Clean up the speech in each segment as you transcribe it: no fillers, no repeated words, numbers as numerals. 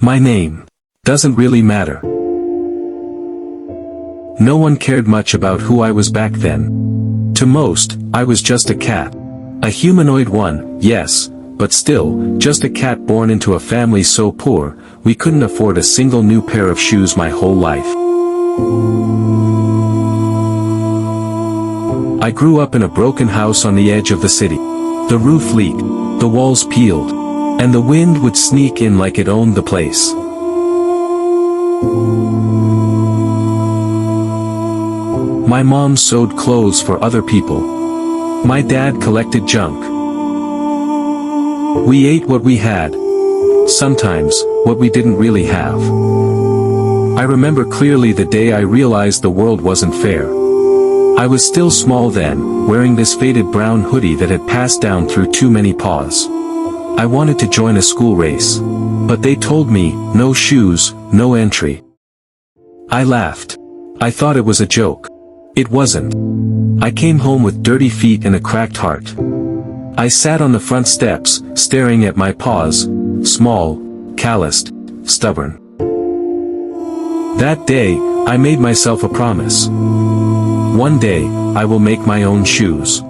My name doesn't really matter. No one cared much about who I was back then. To most, I was just a cat. A humanoid one, yes, but still, just a cat born into a family so poor, we couldn't afford a single new pair of shoes my whole life. I grew up in a broken house on the edge of the city. The roof leaked, the walls peeled, and the wind would sneak in like it owned the place. My mom sewed clothes for other people. My dad collected junk. We ate what we had. Sometimes, what we didn't really have. I remember clearly the day I realized the world wasn't fair. I was still small then, wearing this faded brown hoodie that had passed down through too many paws. I wanted to join a school race. But they told me, no shoes, no entry. I laughed. I thought it was a joke. It wasn't. I came home with dirty feet and a cracked heart. I sat on the front steps, staring at my paws, small, calloused, stubborn. That day, I made myself a promise. One day, I will make my own shoes.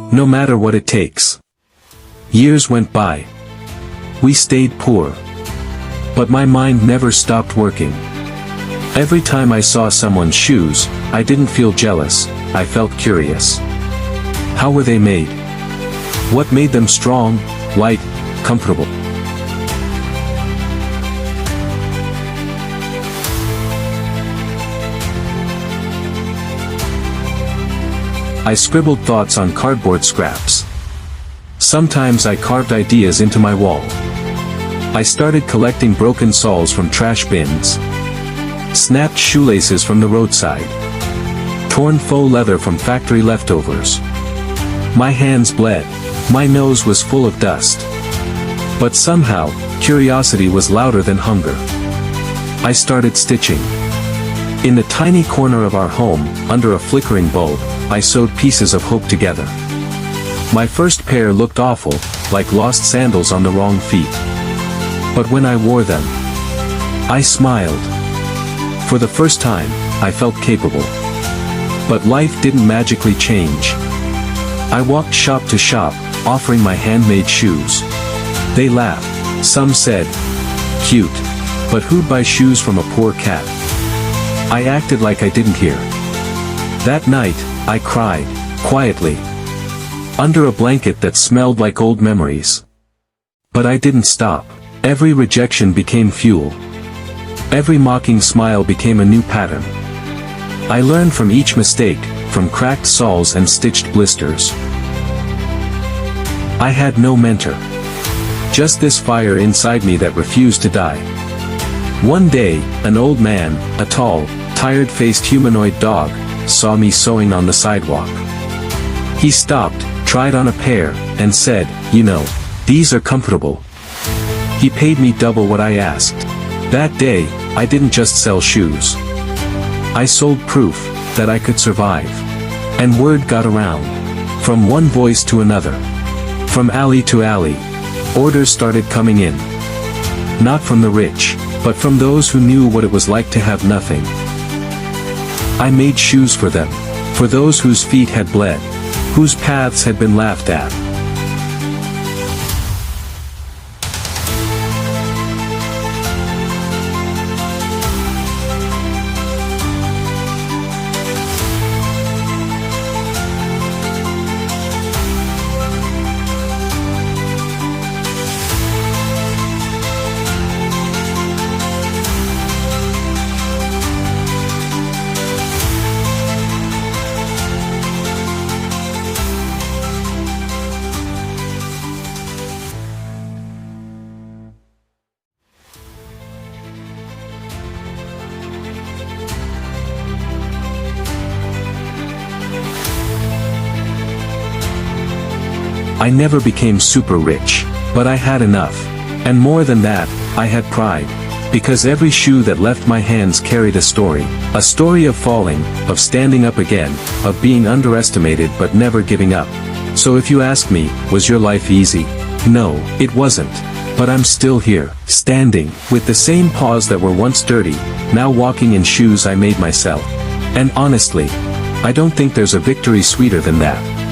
No matter what it takes. Years went by. We stayed poor. But my mind never stopped working. Every time I saw someone's shoes, I didn't feel jealous, I felt curious. How were they made? What made them strong, light, comfortable? I scribbled thoughts on cardboard scraps. Sometimes I carved ideas into my wall. I started collecting broken soles from trash bins. Snapped shoelaces from the roadside. Torn faux leather from factory leftovers. My hands bled. My nose was full of dust. But somehow, curiosity was louder than hunger. I started stitching. In the tiny corner of our home, under a flickering bulb, I sewed pieces of hope together. My first pair looked awful, like lost sandals on the wrong feet. But when I wore them, I smiled. For the first time, I felt capable. But life didn't magically change. I walked shop to shop, offering my handmade shoes. They laughed. Some said, "Cute. But who'd buy shoes from a poor cat?" I acted like I didn't hear. That night, I cried, quietly. Under a blanket that smelled like old memories. But I didn't stop. Every rejection became fuel. Every mocking smile became a new pattern. I learned from each mistake, from cracked soles and stitched blisters. I had no mentor. Just this fire inside me that refused to die. One day, an old man, a tall, tired-faced humanoid dog, saw me sewing on the sidewalk. He stopped, tried on a pair, and said, "You know, these are comfortable." He paid me double what I asked. That day, I didn't just sell shoes. I sold proof that I could survive. And word got around. From one voice to another. From alley to alley. Orders started coming in. Not from the rich, but from those who knew what it was like to have nothing. I made shoes for them. For those whose feet had bled. Whose paths had been laughed at. I never became super rich, but I had enough. And more than that, I had pride. Because every shoe that left my hands carried a story. A story of falling, of standing up again, of being underestimated but never giving up. So if you ask me, was your life easy? No, it wasn't. But I'm still here, standing, with the same paws that were once dirty, now walking in shoes I made myself. And honestly, I don't think there's a victory sweeter than that.